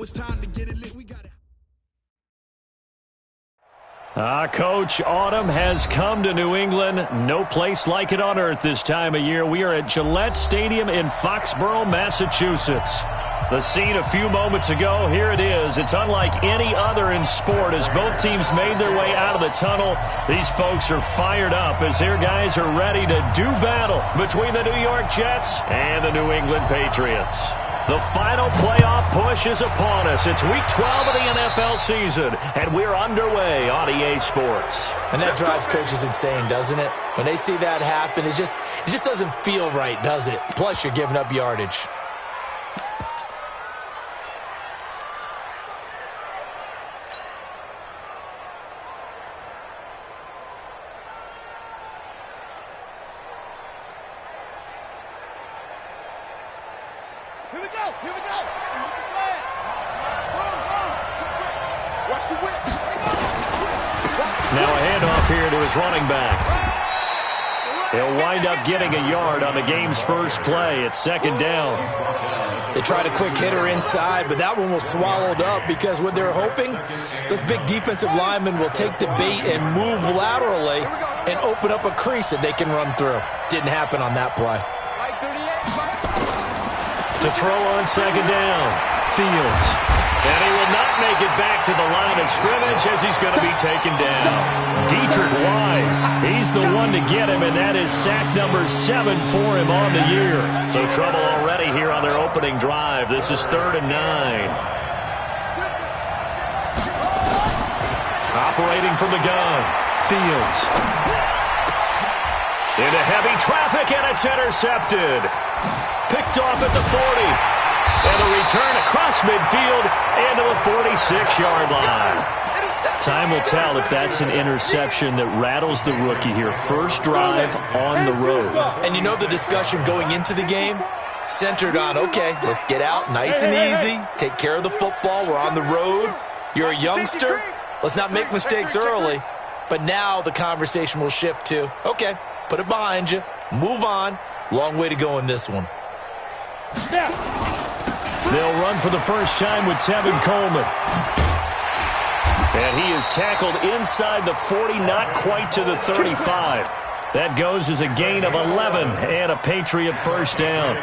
it's time to get it lit. We got it. Coach, autumn has come to New England. No place like it on earth this time of year. We are at Gillette Stadium in Foxborough, Massachusetts. The scene a few moments ago, here it is. It's unlike any other in sport as both teams made their way out of the tunnel. These folks are fired up as their guys are ready to do battle between the New York Jets and the New England Patriots. The final playoff push is upon us. It's Week 12 of the NFL season, and we're underway on EA Sports. And that drives coaches insane, doesn't it? When they see that happen, it just doesn't feel right, does it? Plus, you're giving up yardage. Here we go. Here we go. Watch the whip. Now a handoff here to his running back. He'll wind up getting a yard on the game's first play. It's second down. They tried a quick hitter inside, but that one was swallowed up because what they're hoping, those big defensive linemen will take the bait and move laterally and open up a crease that they can run through. Didn't happen on that play. To throw on second down, Fields. And he will not make it back to the line of scrimmage as he's going to be taken down. Dietrich Wise, he's the one to get him, and that is sack number 7 for him on the year. So trouble already here on their opening drive. This is 3rd and 9. Operating from the gun, Fields. Into heavy traffic, and it's intercepted. Picked off at the 40. And a return across midfield and to the 46-yard line. Time will tell if that's an interception that rattles the rookie here. First drive on the road. And you know the discussion going into the game? Centered on, okay, let's get out nice and easy. Take care of the football. We're on the road. You're a youngster. Let's not make mistakes early. But now the conversation will shift to, okay, put it behind you. Move on. Long way to go in this one. They'll run for the first time with Tevin Coleman. And he is tackled inside the 40, not quite to the 35. That goes as a gain of 11 and a Patriot first down.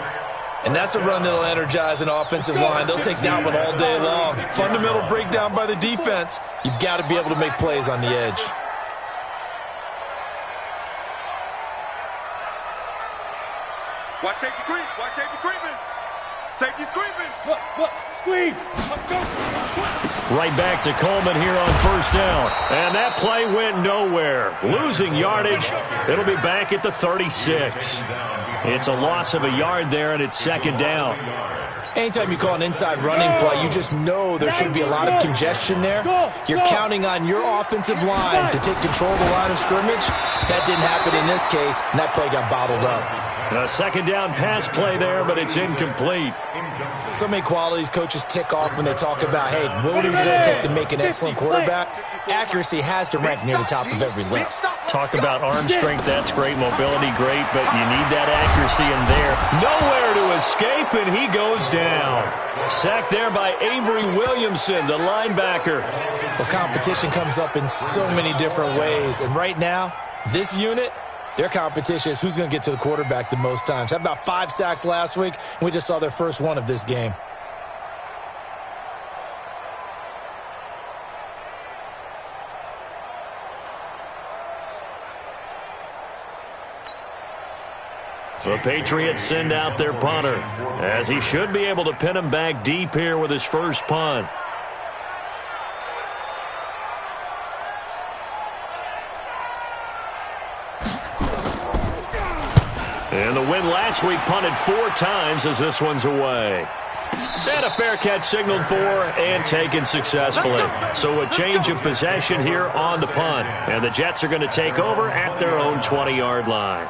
And that's a run that'll energize an offensive line. They'll take that one all day long. Fundamental breakdown by the defense. You've got to be able to make plays on the edge. Watch safety creep. Watch safety creeping. Safety's creeping. Look. Squeeze. Let's go. Right back to Coleman here on first down. And that play went nowhere. Losing yardage. It'll be back at the 36. It's a loss of a yard there, and it's second down. Anytime you call an inside running play, you just know there should be a lot of congestion there. You're counting on your offensive line to take control of the line of scrimmage. That didn't happen in this case, and that play got bottled up. A second down pass play there, but it's incomplete. So many qualities coaches tick off when they talk about, hey, what is it going to take to make an excellent quarterback? Accuracy has to rank near the top of every list. Talk about arm strength, that's great. Mobility, great, but you need that accuracy in there. Nowhere to escape, and he goes down. Sacked there by Avery Williamson, the linebacker. Well, competition comes up in so many different ways, and right now, this unit, their competition is who's going to get to the quarterback the most times. Had about 5 sacks last week, and we just saw their first one of this game. The Patriots send out their punter, as he should be able to pin him back deep here with his first punt. And the win last week punted 4 times as this one's away. And a fair catch signaled for and taken successfully. So a change of possession here on the punt. And the Jets are going to take over at their own 20-yard line.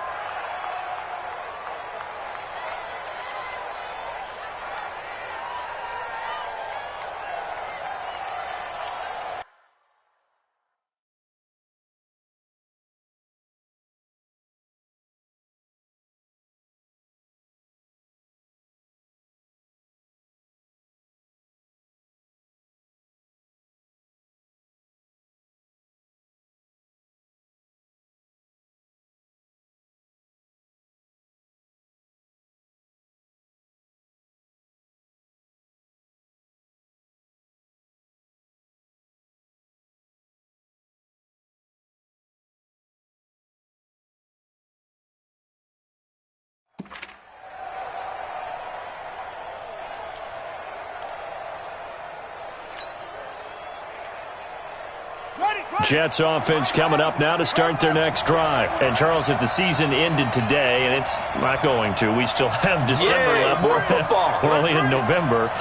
Jets offense coming up now to start their next drive. And, Charles, if the season ended today, and it's not going to, we still have December left. More football. We're only in November.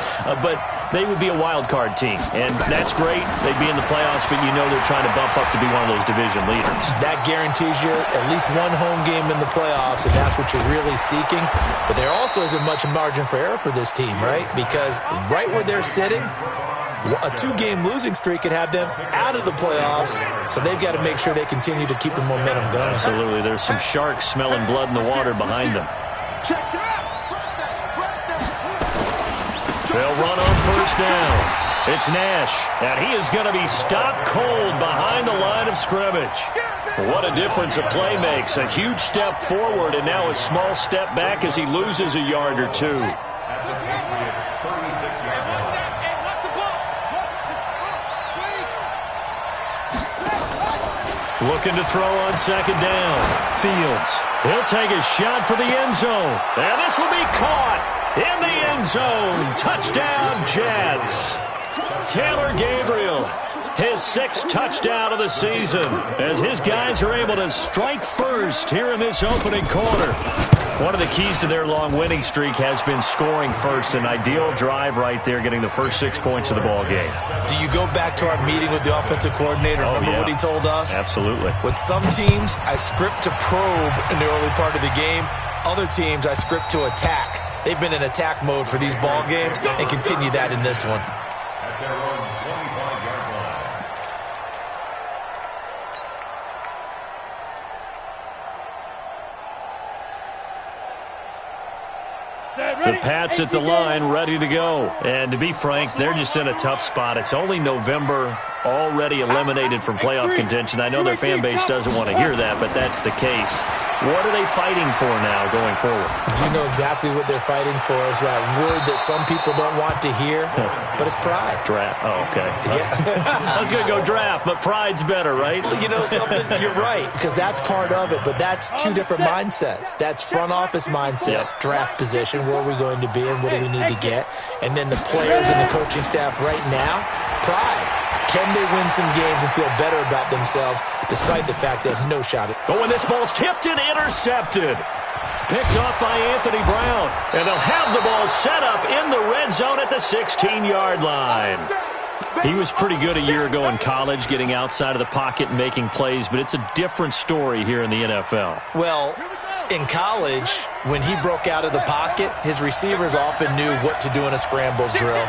But they would be a wild card team. And that's great. They'd be in the playoffs, but you know they're trying to bump up to be one of those division leaders. That guarantees you at least one home game in the playoffs, and that's what you're really seeking. But there also isn't much margin for error for this team, right? Because right where they're sitting, a 2-game losing streak could have them out of the playoffs, so they've got to make sure they continue to keep the momentum going. Absolutely. There's some sharks smelling blood in the water behind them. They'll run on first down. It's Nash, and he is going to be stopped cold behind the line of scrimmage. What a difference a play makes. A huge step forward, and now a small step back as he loses a yard or two. Looking to throw on second down. Fields. He'll take a shot for the end zone. And this will be caught in the end zone. Touchdown, Jets. Taylor Gabriel, his 6th touchdown of the season, as his guys are able to strike first here in this opening quarter. One of the keys to their long winning streak has been scoring first. An ideal drive right there, getting the first 6 points of the ball game. Do you go back to our meeting with the offensive coordinator? Remember what he told us? Absolutely. With some teams, I script to probe in the early part of the game. Other teams, I script to attack. They've been in attack mode for these ball games and continue that in this one. The Pats at the line, ready to go. And to be frank, they're just in a tough spot. It's only November, already eliminated from playoff contention. I know their fan base doesn't want to hear that, but that's the case. What are they fighting for now going forward? You know exactly what they're fighting for. Is that word that some people don't want to hear, but it's pride. Draft. Oh, okay. Yeah. I was going to go draft, but pride's better, right? You know something? You're right, because that's part of it, but that's two different mindsets. That's front office mindset, draft position, where are we going to be and what do we need to get? And then the players and the coaching staff right now, pride. Can they win some games and feel better about themselves despite the fact they have no shot at it? Oh, and this ball's tipped and intercepted. Picked off by Anthony Brown. And they'll have the ball set up in the red zone at the 16-yard line. He was pretty good a year ago in college, getting outside of the pocket and making plays, but it's a different story here in the NFL. Well, in college, when he broke out of the pocket, his receivers often knew what to do in a scramble drill.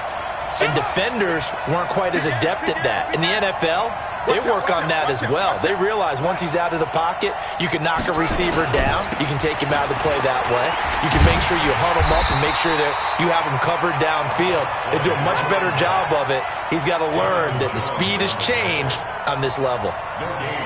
And defenders weren't quite as adept at that. In the NFL, they work on that as well. They realize once he's out of the pocket, you can knock a receiver down. You can take him out of the play that way. You can make sure you hunt him up and make sure that you have him covered downfield. They do a much better job of it. He's got to learn that the speed has changed on this level.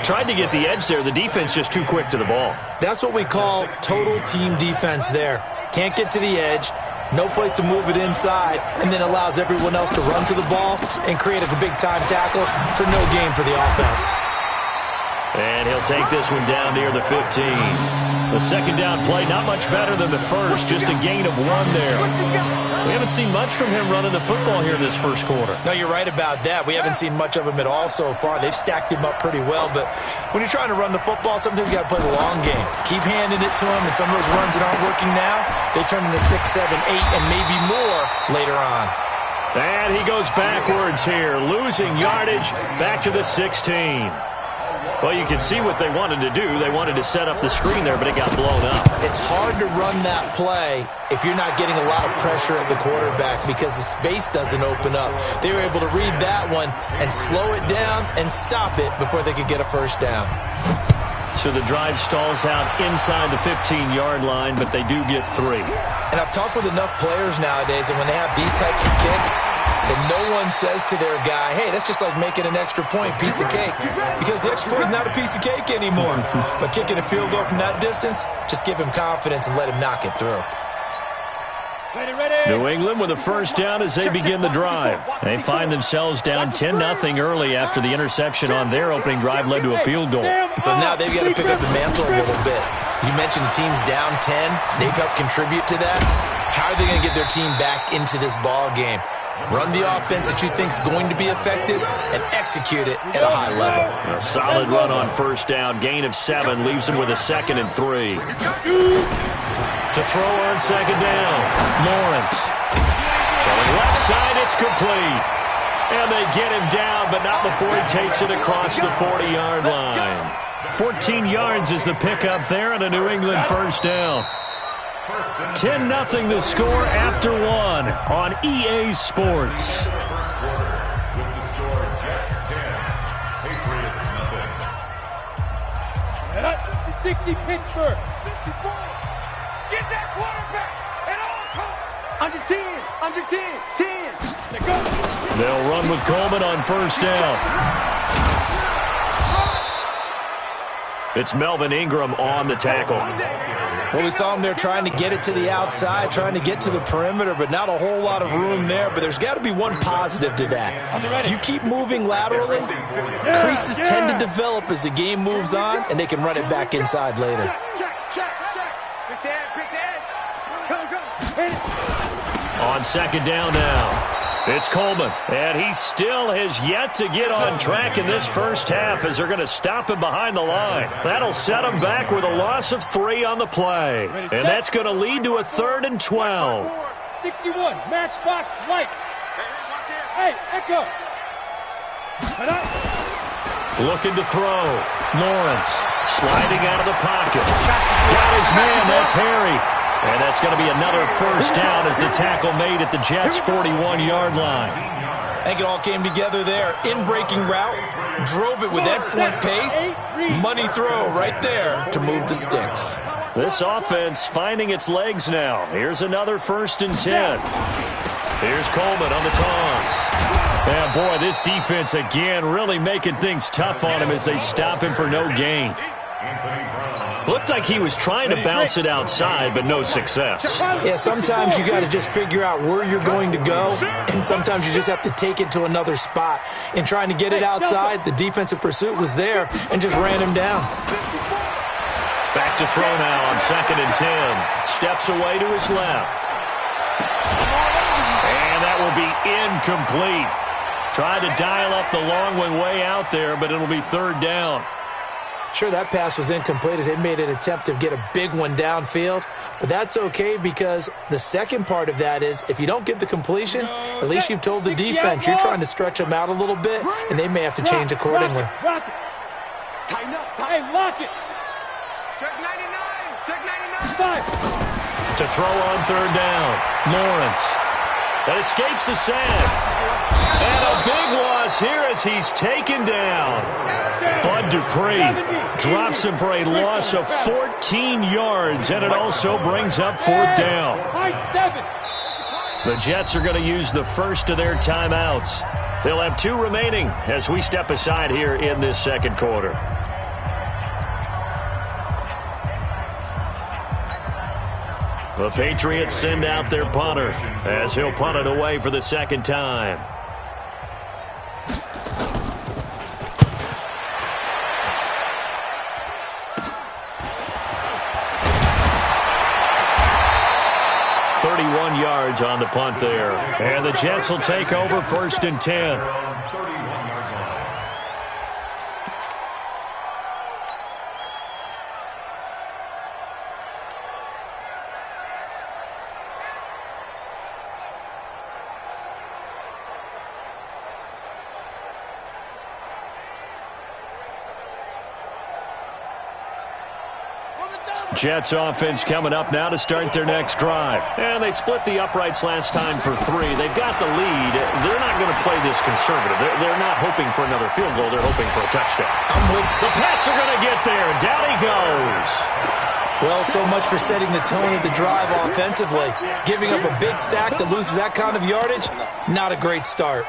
Tried to get the edge there. The defense just too quick to the ball. That's what we call total team defense there. Can't get to the edge. No place to move it inside, and then allows everyone else to run to the ball and create a big-time tackle for no gain for the offense. And he'll take this one down near the 15. The second down play, not much better than the first, just a gain of 1 there. We haven't seen much from him running the football here in this first quarter. No, you're right about that. We haven't seen much of him at all so far. They've stacked him up pretty well, but when you're trying to run the football, sometimes you got to play the long game. Keep handing it to him, and some of those runs that aren't working now, they turn into 6, 7, 8, and maybe more later on. And he goes backwards here, losing yardage back to the 16. Well, you can see what they wanted to do. They wanted to set up the screen there, but it got blown up. It's hard to run that play if you're not getting a lot of pressure at the quarterback because the space doesn't open up. They were able to read that one and slow it down and stop it before they could get a first down. So the drive stalls out inside the 15-yard line, but they do get 3. And I've talked with enough players nowadays, and when they have these types of kicks, and no one says to their guy, hey, that's just like making an extra point, piece of cake. Because the extra point is not a piece of cake anymore. But kicking a field goal from that distance, just give him confidence and let him knock it through. New England with a first down as they begin the drive. They find themselves down 10-0 early after the interception on their opening drive led to a field goal. So now they've got to pick up the mantle a little bit. You mentioned the team's down 10. They've helped contribute to that. How are they going to get their team back into this ball game? Run the offense that you think is going to be effective and execute it at a high level. A solid run on first down. Gain of 7 leaves him with a 2nd and 3. To throw on second down, Lawrence. Throwing left side, it's complete. And they get him down, but not before he takes it across the 40-yard line. 14 yards is the pickup there and a New England first down. 10-0 the score after 1 on EA Sports. 60 Pittsburgh. 54. Get that quarterback at all costs. Under 10. Under 10. 10. They'll run with Coleman on first down. It's Melvin Ingram on the tackle. Well, we saw him there trying to get it to the outside, trying to get to the perimeter, but not a whole lot of room there. But there's got to be one positive to that. If you keep moving laterally, creases tend to develop as the game moves on, and they can run it back inside later. On second down now. It's Coleman, and he still has yet to get on track in this first half as they're going to stop him behind the line. That'll set him back with a loss of 3 on the play, and that's going to lead to a 3rd and 12. 61, matchbox lights. Hey, Echo. Looking to throw. Lawrence sliding out of the pocket. Got his man, that's Harry. And that's going to be another first down as the tackle made at the Jets' 41-yard line. I think it all came together there. In-breaking route, drove it with excellent pace. Money throw right there to move the sticks. This offense finding its legs now. Here's another 1st and 10. Here's Coleman on the toss. And boy, this defense again really making things tough on him as they stop him for no gain. Looked like he was trying to bounce it outside, but no success. Yeah, sometimes you got to just figure out where you're going to go, and sometimes you just have to take it to another spot. In trying to get it outside, the defensive pursuit was there and just ran him down. Back to throw now on 2nd and 10. Steps away to his left. And that will be incomplete. Tried to dial up the long one way out there, but it'll be 3rd down. Sure, that pass was incomplete as they made an attempt to get a big one downfield, but that's okay because the second part of that is if you don't get the completion, at least you've told the defense you're trying to stretch them out a little bit, and they may have to change accordingly. Lock it. Tighten up. Hey, lock it. Check 99. Check 99. 5. To throw on 3rd down, Lawrence. That escapes the sack. And a big loss here as he's taken down. Bud Dupree drops him for a loss of 14 yards, and it also brings up 4th down. The Jets are going to use the first of their timeouts. They'll have 2 remaining as we step aside here in this second quarter. The Patriots send out their punter as he'll punt it away for the 2nd time. Yards on the punt there. And the Jets will take over 1st and 10. Jets offense coming up now to start their next drive. And they split the uprights last time for 3. They've got the lead. They're not going to play this conservative. They're not hoping for another field goal. They're hoping for a touchdown. The Pats are going to get there. Down he goes. Well, so much for setting the tone of the drive offensively. Giving up a big sack that loses that kind of yardage, not a great start.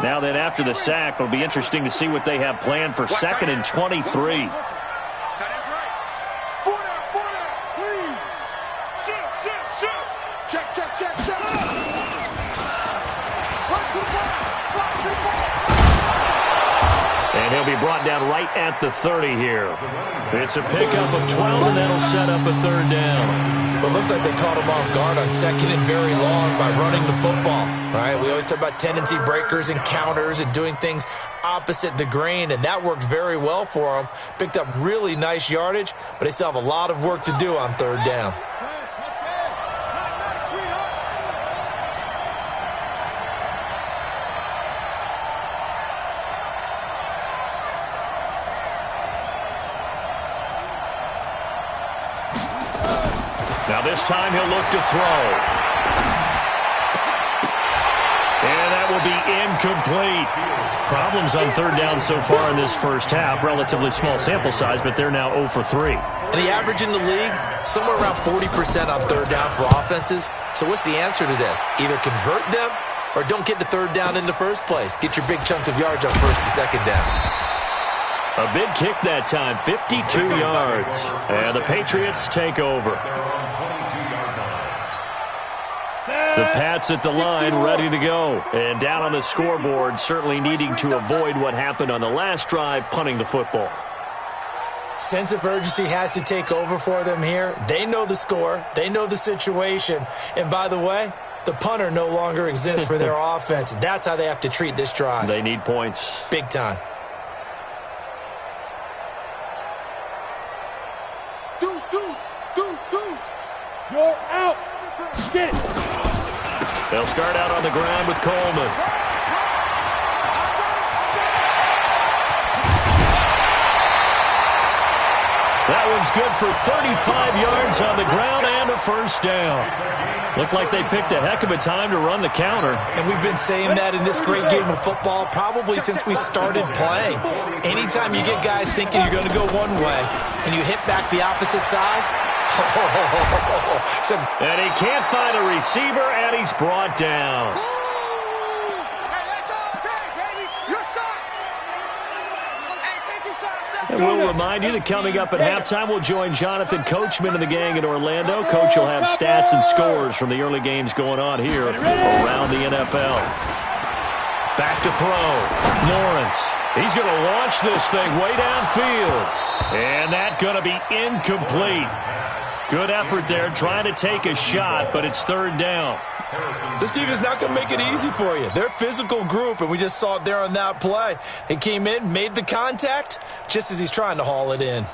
Now then, after the sack, it'll be interesting to see what they have planned for 2nd and 23. And he'll be brought down right at the 30 here. It's a pickup of 12, and that'll set up a third down. Well, it looks like they caught him off guard on second and very long by running the football. All right, we always talk about tendency breakers and counters and doing things opposite the grain, and that worked very well for them. Picked up really nice yardage, but they still have a lot of work to do on third down. Now this time he'll look to throw. And that will be incomplete. Problems on third down so far in this first half. Relatively small sample size, but they're now 0 for 3. And the average in the league, somewhere around 40% on third down for offenses. So what's the answer to this? Either convert them or don't get to third down in the first place. Get your big chunks of yards on first and second down. A big kick that time, 52 yards. And the Patriots take over. The Pats at the line, ready to go. And down on the scoreboard, certainly needing to avoid what happened on the last drive, punting the football. Sense of urgency has to take over for them here. They know the score. They know the situation. And by the way, the punter no longer exists for their offense. That's how they have to treat this drive. They need points. Big time. You're out. Get it. They'll start out on the ground with Coleman. That one's good for 35 yards on the ground and a first down. Looked like they picked a heck of a time to run the counter. And we've been saying that in this great game of football probably since we started playing. Anytime you get guys thinking you're going to go one way and you hit back the opposite side, and he can't find a receiver, and he's brought down. And we'll remind you that coming up at halftime, we'll join Jonathan Coachman and the gang in Orlando. Coach will have stats and scores from the early games going on here around the NFL. Back to throw. Lawrence. He's going to launch this thing way downfield. And that's going to be incomplete. Good effort there, trying to take a shot, but it's third down. This team is not going to make it easy for you. They're a physical group, and we just saw it there on that play. He came in, made the contact, just as he's trying to haul it in.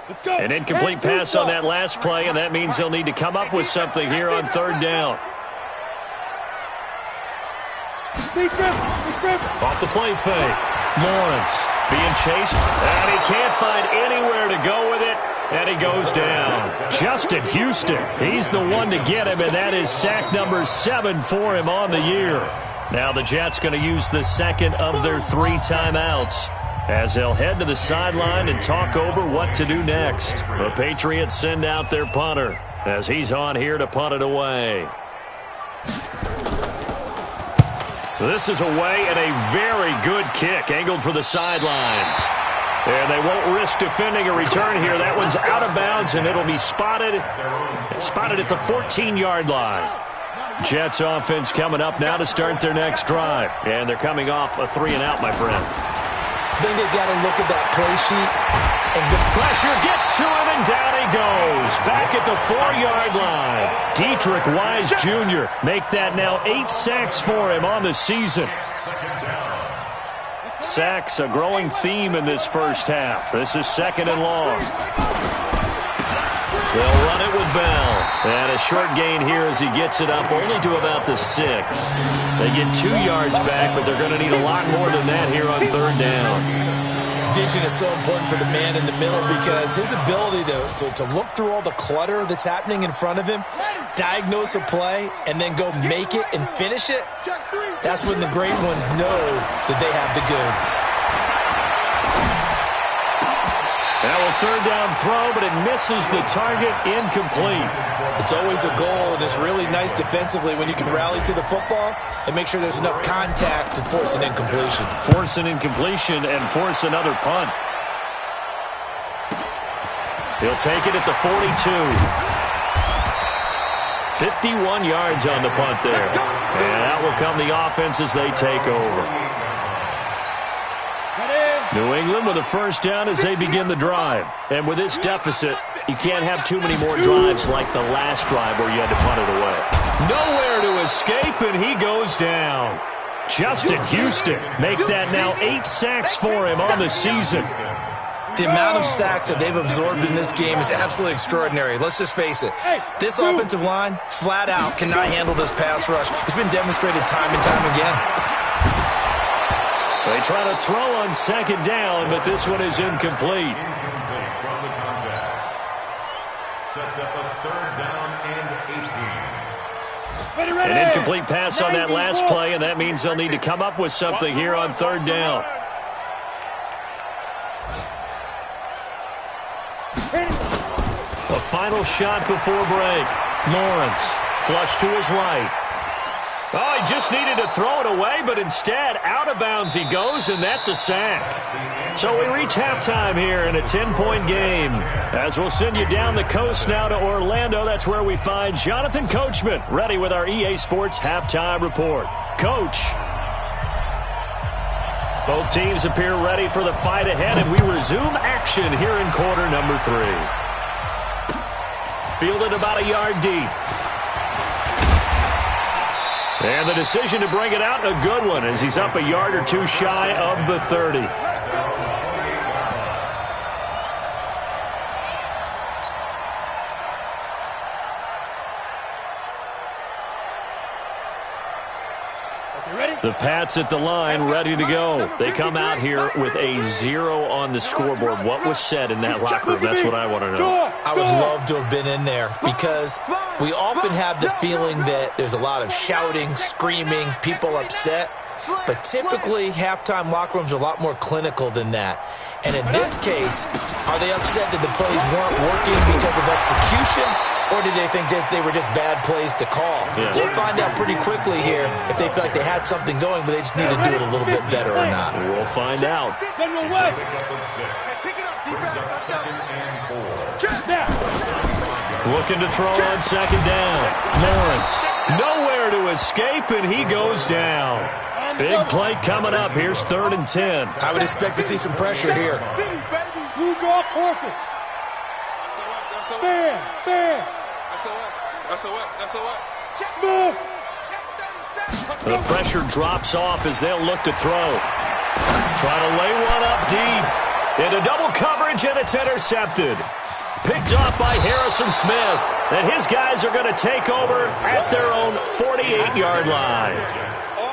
Let's go. An incomplete pass on that last play, and that means they'll need to come up with something here on third down. Off the play fake. Lawrence being chased, and he can't find anywhere to go with it, and he goes down. Justin Houston, he's the one to get him, and that is sack number 7 for him on the year. Now the Jets going to use the second of their 3 timeouts as they'll head to the sideline and talk over what to do next. The Patriots send out their punter as he's on here to punt it away. This is away and a very good kick, angled for the sidelines. And they won't risk defending a return here. That one's out of bounds, and it'll be spotted at the 14-yard line. Jets offense coming up now to start their next drive. And they're coming off a 3-and-out, my friend. I think they've got to look at that play sheet. And the pressure gets to him, and down he goes. Back at the 4-yard line. Dietrich Wise Jr. make that now 8 sacks for him on the season. Sacks, a growing theme in this first half. This is second and long. They'll run it with Bell. And a short gain here as he gets it up only to about the 6. They get 2 yards back, but they're going to need a lot more than that here on third down. Vision is so important for the man in the middle because his ability to look through all the clutter that's happening in front of him, diagnose a play, and then go make it and finish it, that's when the great ones know that they have the goods. That will third down throw, but it misses the target, incomplete. It's always a goal, and it's really nice defensively when you can rally to the football and make sure there's enough contact to force an incompletion. Force an incompletion and force another punt. He'll take it at the 42. 51 yards on the punt there. And out will come the offense as they take over. New England with a first down as they begin the drive. And with this deficit, you can't have too many more drives like the last drive where you had to punt it away. Nowhere to escape, and he goes down. Justin Houston make that now 8 sacks for him on the season. The amount of sacks that they've absorbed in this game is absolutely extraordinary. Let's just face it. This offensive line, flat out, cannot handle this pass rush. It's been demonstrated time and time again. They try to throw on second down, but this one is incomplete. Sets up a third down and 18. An incomplete pass on that last play, and that means they'll need to come up with something here on third down. A final shot before break. Lawrence, flush to his right. Oh, he just needed to throw it away, but instead, out of bounds he goes, and that's a sack. So we reach halftime here in a 10-point game. As we'll send you down the coast now to Orlando, that's where we find Jonathan Coachman, ready with our EA Sports halftime report. Coach. Both teams appear ready for the fight ahead, and we resume action here in quarter number 3. Fielded about a yard deep. And the decision to bring it out, a good one, as he's up a yard or two shy of the 30. The Pats at the line, ready to go. They come out here with a 0 on the scoreboard. What was said in that locker room? That's what I want to know. I would love to have been in there because we often have the feeling that there's a lot of shouting, screaming, people upset. But typically, halftime locker rooms are a lot more clinical than that. And in this case, are they upset that the plays weren't working because of execution? Or did they think they were just bad plays to call? Yeah. We'll find out pretty quickly here if they feel like they had something going, but they just need to do it a little bit better or not. We'll find out. Looking to throw on second down. Lawrence, nowhere to escape, and he goes down. Big play coming up. Here's 3rd and 10. I would expect to see some pressure here. Blue draw forces. Bam, bam. SOS. Smooth. The pressure drops off as they'll look to throw. Try to lay one up deep. Into double coverage, and it's intercepted. Picked off by Harrison Smith. And his guys are going to take over at their own 48-yard line.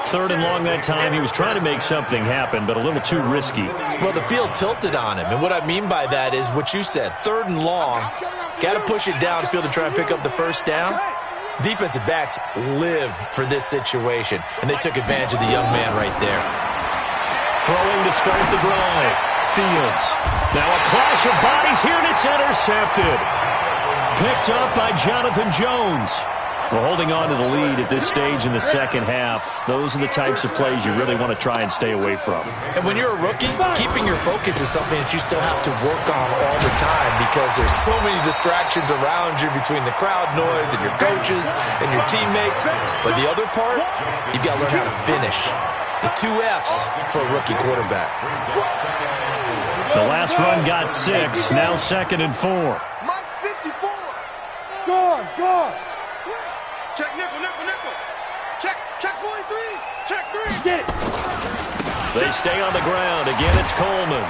3rd and long that time. He was trying to make something happen, but a little too risky. Well, the field tilted on him. And what I mean by that is what you said. 3rd and long. Got to push it downfield to try and pick up the first down. Defensive backs live for this situation, and they took advantage of the young man right there. Throwing to start the drive. Fields. Now a clash of bodies here, and it's intercepted. Picked up by Jonathan Jones. We're holding on to the lead at this stage in the second half. Those are the types of plays you really want to try and stay away from. And when you're a rookie, keeping your focus is something that you still have to work on all the time because there's so many distractions around you between the crowd noise and your coaches and your teammates. But the other part, you've got to learn how to finish. It's the 2 F's for a rookie quarterback. The last run got 6. Now 2nd and 4. Mike 54. Guard. Check nickel. Check 43. Check 3. Get it. They stay on the ground. Again, it's Coleman.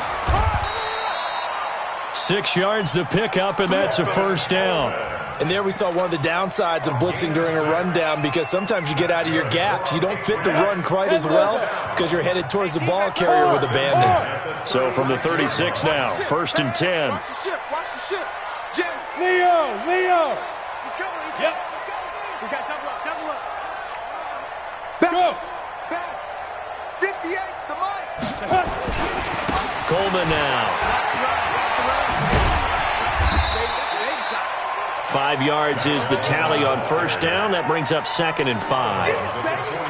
6 yards the pickup, and that's a first down. And there we saw one of the downsides of blitzing during a rundown because sometimes you get out of your gaps. You don't fit the run quite as well because you're headed towards the ball carrier with abandon. So from the 36 now, 1st and 10. Watch the ship. Leo. Yep. We got double up. Back. 58's the mic. Coleman now. 5 yards is the tally on first down. That brings up 2nd and 5.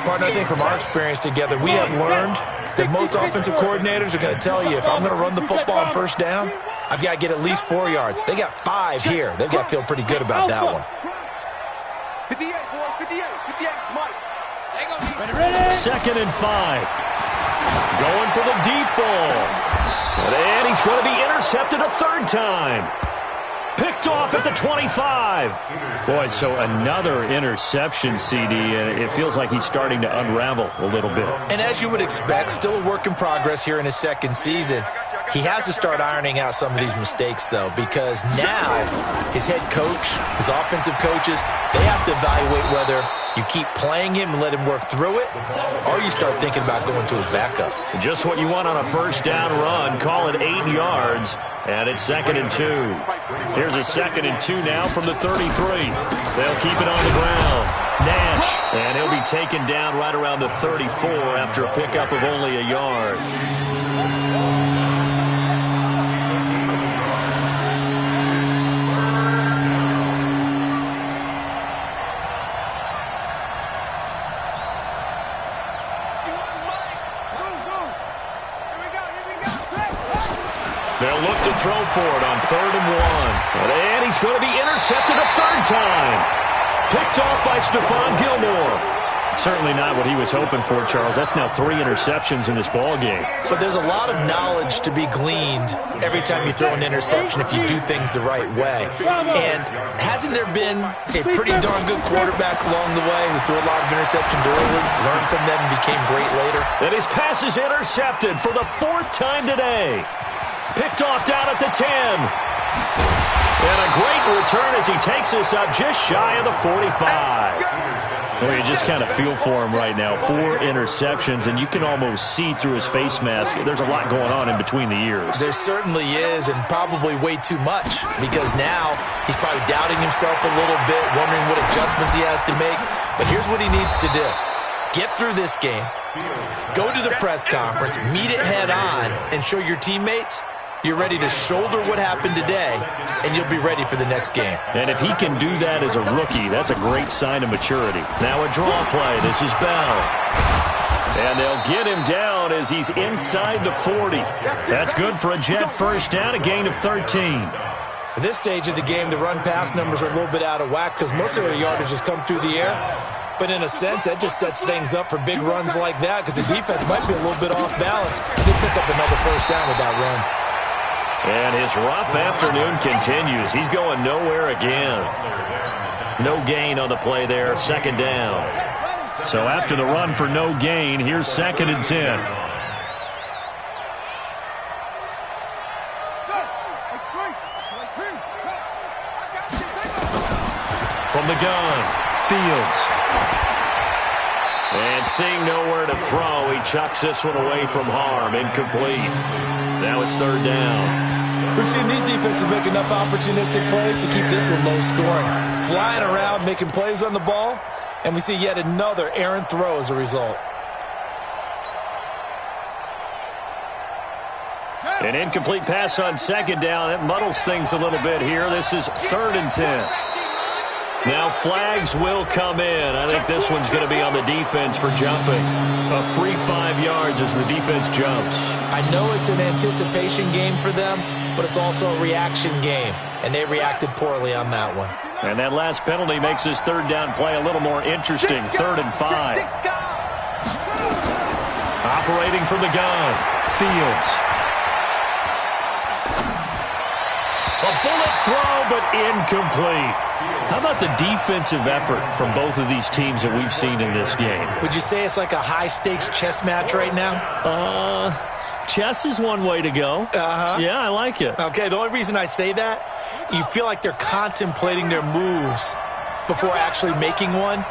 Partner, I think from our experience together, we have learned that most offensive coordinators are going to tell you, if I'm going to run the football on first down, I've got to get at least 4 yards. They got 5 here. They've got to feel pretty good about that one. 58, boy, 58, Mike. 2nd and 5. Going for the deep ball. And he's going to be intercepted a 3rd time. Picked off at the 25. Boy, so another interception, CD, and it feels like he's starting to unravel a little bit. And as you would expect, still a work in progress here in his 2nd season. He has to start ironing out some of these mistakes, though, because now his head coach, his offensive coaches, they have to evaluate whether you keep playing him and let him work through it, or you start thinking about going to his backup. Just what you want on a first down run. Call it 8 yards, and it's 2nd and 2. Here's a 2nd and 2 now from the 33. They'll keep it on the ground. Nash, and he'll be taken down right around the 34 after a pickup of only a yard. They'll look to throw for it on 3rd and 1. And he's going to be intercepted a 3rd time. Picked off by Stephon Gilmore. Certainly not what he was hoping for, Charles. That's now 3 interceptions in this ball game. But there's a lot of knowledge to be gleaned every time you throw an interception if you do things the right way. And hasn't there been a pretty darn good quarterback along the way who threw a lot of interceptions early, learned from them, and became great later? And his pass is intercepted for the 4th time today. Picked off down at the 10. And a great return as he takes us up just shy of the 45. Well, you just kind of feel for him right now. 4 interceptions, and you can almost see through his face mask. There's a lot going on in between the ears. There certainly is, and probably way too much, because now he's probably doubting himself a little bit, wondering what adjustments he has to make. But here's what he needs to do. Get through this game, go to the press conference, meet it head on, and show your teammates you're ready to shoulder what happened today, and you'll be ready for the next game. And if he can do that as a rookie, that's a great sign of maturity. Now a draw play. This is Bell. And they'll get him down as he's inside the 40. That's good for a Jet first down, a gain of 13. At this stage of the game, the run-pass numbers are a little bit out of whack because most of their yardage has come through the air. But in a sense, that just sets things up for big runs like that because the defense might be a little bit off balance. They pick up another first down with that run. And his rough afternoon continues. He's going nowhere again. No gain on the play there, 2nd down. So after the run for no gain, here's 2nd and 10. From the gun, Fields. And seeing nowhere to throw, he chucks this one away from harm. Incomplete. Now it's 3rd down. We've seen these defenses make enough opportunistic plays to keep this one low scoring. Flying around, making plays on the ball, and we see yet another errant throw as a result. An incomplete pass on 2nd down. That muddles things a little bit here. This is 3rd and 10. Now flags will come in. I think this one's going to be on the defense for jumping. A free 5 yards as the defense jumps. I know it's an anticipation game for them, but it's also a reaction game, and they reacted poorly on that one. And that last penalty makes this 3rd down play a little more interesting. 3rd and 5. Operating from the gun, Fields. A bullet throw, but incomplete. How about the defensive effort from both of these teams that we've seen in this game? Would you say it's like a high-stakes chess match right now? Chess is one way to go. Yeah, I like it. Okay, the only reason I say that, you feel like they're contemplating their moves before actually making one,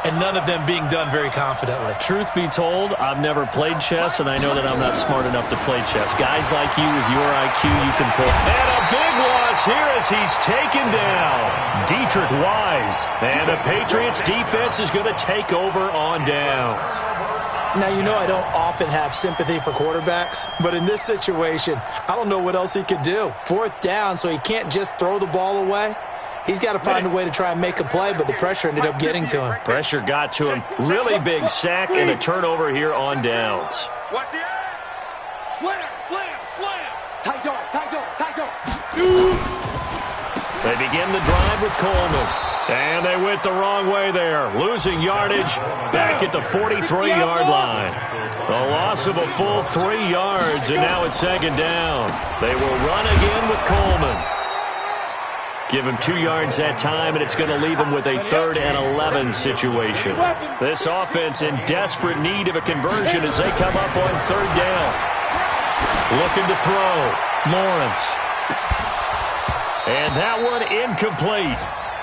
and none of them being done very confidently. Truth be told, I've never played chess, and I know that I'm not smart enough to play chess. Guys like you with your IQ, you can pull. And a big loss here as he's taken down. Dietrich Wise. And the Patriots defense is going to take over on downs. Now, you know I don't often have sympathy for quarterbacks, but in this situation, I don't know what else he could do. 4th down, so he can't just throw the ball away. He's got to find a way to try and make a play, but the pressure ended up getting to him. Pressure got to him. Really big sack and a turnover here on downs. Watch the eye. Slam, slam, slam. Tight dog, tight dog, tight dog. They begin the drive with Coleman. And they went the wrong way there. Losing yardage back at the 43-yard line. The loss of a full 3 yards, and now it's second down. They will run again with Coleman. Give him 2 yards that time, and it's going to leave him with a 3rd and 11 situation. This offense in desperate need of a conversion as they come up on 3rd down. Looking to throw. Lawrence. And that one incomplete.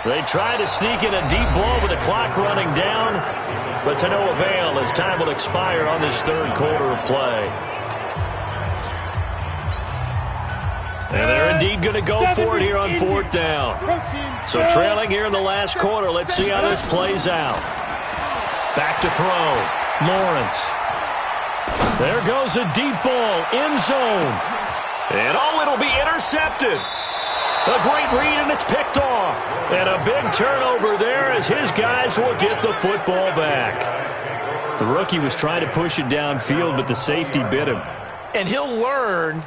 They try to sneak in a deep ball with the clock running down, but to no avail as time will expire on this 3rd quarter of play. And they're indeed going to go for it here on 4th down. So trailing here in the last quarter, let's see how this plays out. Back to throw. Lawrence. There goes a deep ball, end zone. And it'll be intercepted. A great read, and it's picked off. And a big turnover there as his guys will get the football back. The rookie was trying to push it downfield, but the safety bit him. And he'll learn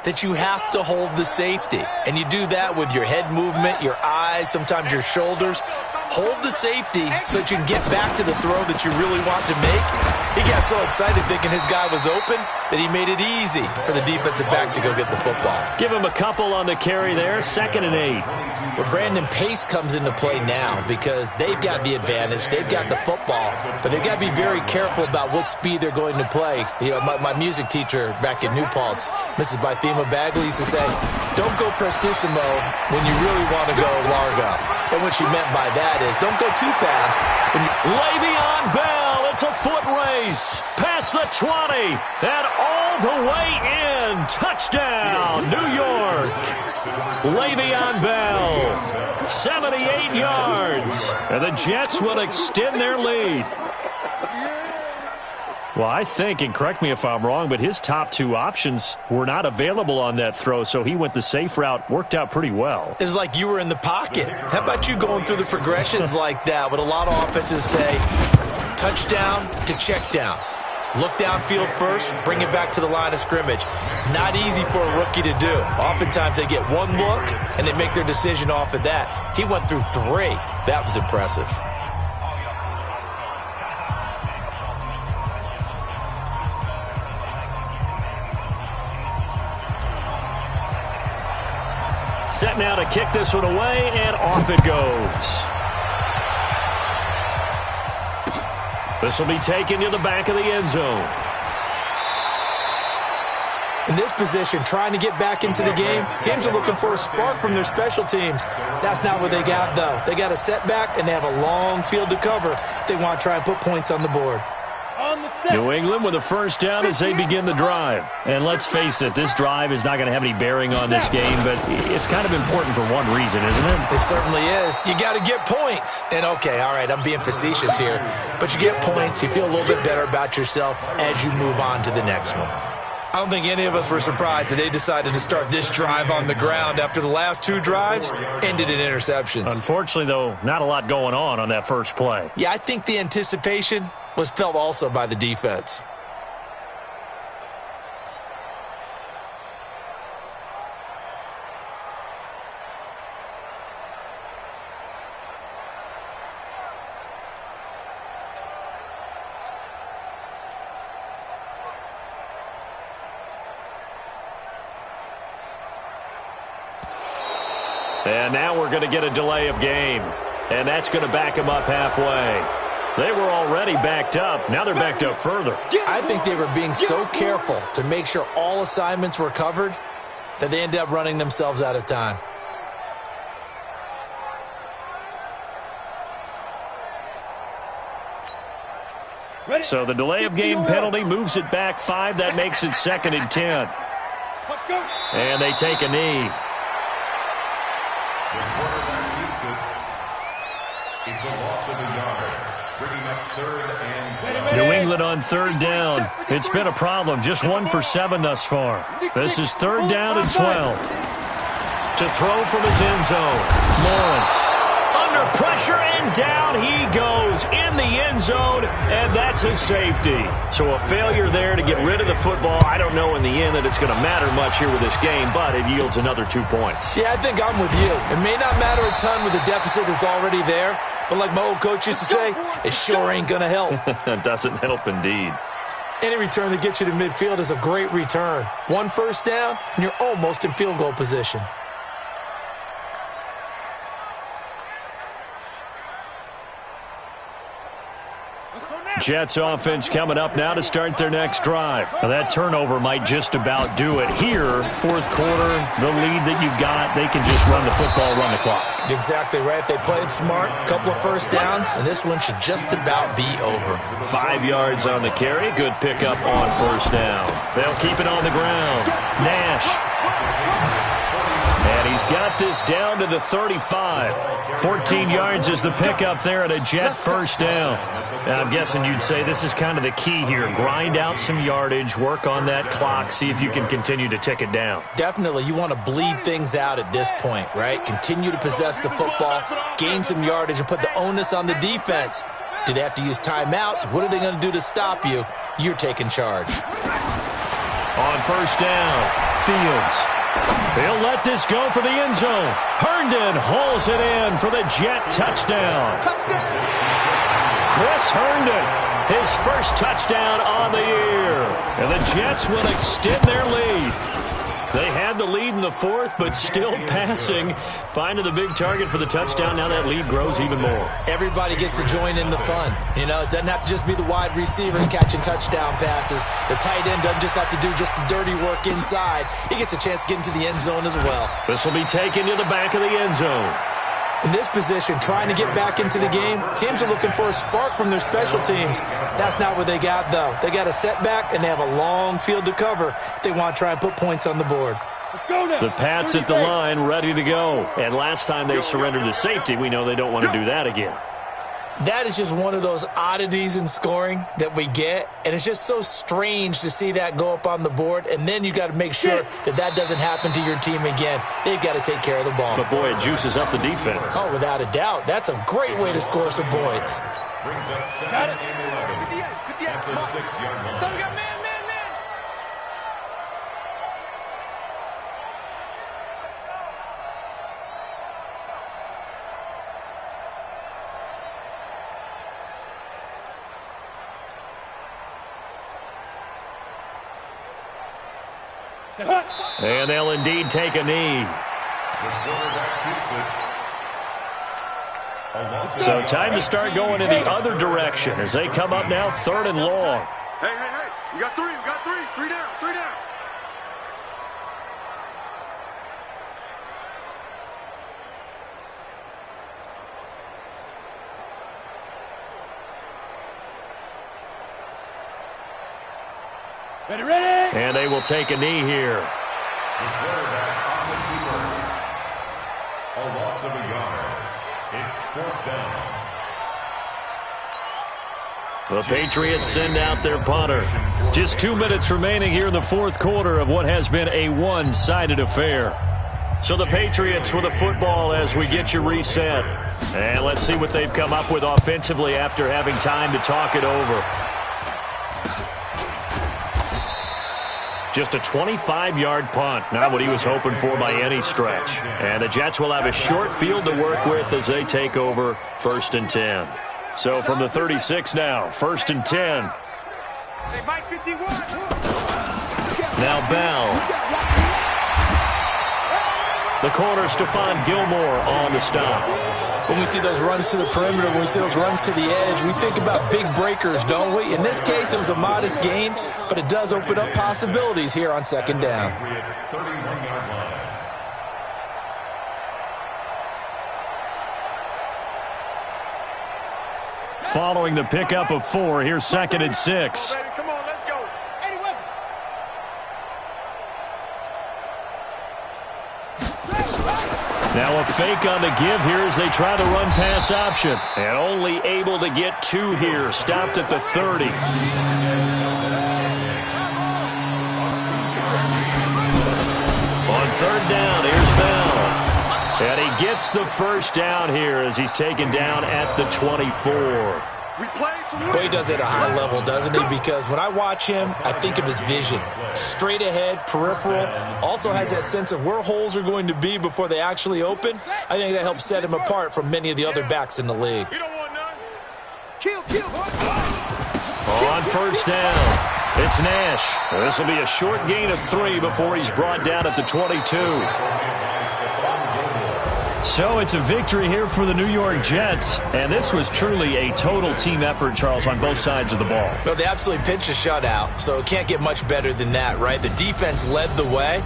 that you have to hold the safety. And you do that with your head movement, your eyes, sometimes your shoulders. Hold the safety so that you can get back to the throw that you really want to make. He got so excited thinking his guy was open that he made it easy for the defensive back to go get the football. Give him a couple on the carry there, 2nd and 8. Well, Brandon, pace comes into play now because they've got the advantage. They've got the football, but they've got to be very careful about what speed they're going to play. You know, my music teacher back in New Paltz, Mrs. Bythema Bagley, used to say, don't go prestissimo when you really want to go largo. And what she meant by that is don't go too fast. Le'Veon Bell, it's a foot race. Past the 20 and all the way in. Touchdown, New York. Le'Veon Bell, 78 yards. And the Jets will extend their lead. Well, I think, and correct me if I'm wrong, but his top 2 options were not available on that throw, so he went the safe route. Worked out pretty well. It was like you were in the pocket. How about you going through the progressions like that? What a lot of offenses say, touchdown to check down. Look downfield first, bring it back to the line of scrimmage. Not easy for a rookie to do. Oftentimes they get one look, and they make their decision off of that. He went through 3. That was impressive. Set now to kick this one away, and off it goes. This will be taken to the back of the end zone. In this position, trying to get back into the game, teams are looking for a spark from their special teams. That's not what they got, though. They got a setback, and they have a long field to cover if they want to try and put points on the board. New England with a 1st down as they begin the drive. And let's face it, this drive is not going to have any bearing on this game, but it's kind of important for one reason, isn't it? It certainly is. You got to get points. And, okay, all right, I'm being facetious here, but you get points. You feel a little bit better about yourself as you move on to the next one. I don't think any of us were surprised that they decided to start this drive on the ground after the last 2 drives ended in interceptions. Unfortunately, though, not a lot going on that first play. Yeah, I think the anticipation was felt also by the defense. And now we're going to get a delay of game. And that's going to back them up halfway. They were already backed up. Now they're backed up further. I think they were being so careful to make sure all assignments were covered that they ended up running themselves out of time. So the delay of game penalty moves it back 5. That makes it 2nd and 10. And they take a knee. It's a loss of a yard. Bringing up 3rd and 10. New England on 3rd down. It's been a problem. Just 1 for 7 thus far. This is 3rd down and 12. to throw from his end zone. Lawrence under pressure, and down he goes in the end zone, and that's a safety. So a failure there to get rid of the football. I don't know in the end that it's going to matter much here with this game, but it yields another 2 points. Yeah, I think I'm with you. It may not matter a ton with the deficit that's already there, but like my old coach used to say, it sure ain't going to help. It doesn't help indeed. Any return that gets you to midfield is a great return. 1 first down, and you're almost in field goal position. Jets offense coming up now to start their next drive. Now that turnover might just about do it. Here, fourth quarter, the lead that you've got, they can just run the football, run the clock. Exactly right. They played smart, couple of first downs, and this one should just about be over. 5 yards on the carry. Good pickup on first down. They'll keep it on the ground. Nash. And he's got this down to the 35. 14 yards is the pickup there at a Jet first down. And I'm guessing you'd say this is kind of the key here. Grind out some yardage, work on that clock, see if you can continue to tick it down. Definitely. You want to bleed things out at this point, right? Continue to possess the football, gain some yardage, and put the onus on the defense. Do they have to use timeouts? What are they going to do to stop you? You're taking charge. On first down, Fields. He'll let this go for the end zone. Herndon hauls it in for the Jet touchdown. Chris Herndon, his first touchdown on the year. And the Jets will extend their lead. They had the lead in the fourth, but still passing. Finding the big target for the touchdown. Now that lead grows even more. Everybody gets to join in the fun. You know, it doesn't have to just be the wide receivers catching touchdown passes. The tight end doesn't just have to do just the dirty work inside. He gets a chance to get into the end zone as well. This will be taken to the back of the end zone. In this position, trying to get back into the game, teams are looking for a spark from their special teams. That's not what they got, though. They got a setback, and they have a long field to cover if they want to try and put points on the board. Let's go now. The Pats at the line, ready to go. And last time they surrendered the safety, we know they don't want to do that again. That is just one of those oddities in scoring that we get, and it's just so strange to see that go up on the board, and then you got to make sure that that doesn't happen to your team again. They've got to take care of the ball. But, boy, it juices up the defense. Oh, without a doubt. That's a great way to score some points. Brings up 2nd and 11 at the 6-yard line. So we got man. And they'll indeed take a knee. So time to start going in the other direction as they come up now 3rd and long. Hey. We got three. 3 down. Ready. And they will take a knee here. The quarterback on the keeper. A loss of a yard. It's 4th down. The Patriots send out their punter. Just 2 minutes remaining here in the fourth quarter of what has been a one-sided affair. So the Patriots with the football as we get you reset. And let's see what they've come up with offensively after having time to talk it over. Just a 25-yard punt. Not what he was hoping for by any stretch. And the Jets will have a short field to work with as they take over 1st and 10. So from the 36 now, 1st and 10. Now Bell. The corner, Stephon Gilmore on the stop. When we see those runs to the perimeter, when we see those runs to the edge, we think about big breakers, don't we? In this case, it was a modest gain, but it does open up possibilities here on 2nd down. Following the pickup of 4, here's 2nd and 6. Come on, let's go. Now a fake on the give here as they try to run pass option. And only able to get 2 here. Stopped at the 30. On 3rd down, here's Bell. And he gets the first down here as he's taken down at the 24. But he does it at a high level, doesn't he? Because when I watch him, I think of his vision. Straight ahead, peripheral. Also has that sense of where holes are going to be before they actually open. I think that helps set him apart from many of the other backs in the league. On first down, it's Nash. This will be a short gain of 3 before he's brought down at the 22. So it's a victory here for the New York Jets, and this was truly a total team effort, Charles, on both sides of the ball. Well, they absolutely pitched a shutout, so it can't get much better than that, right? The defense led the way.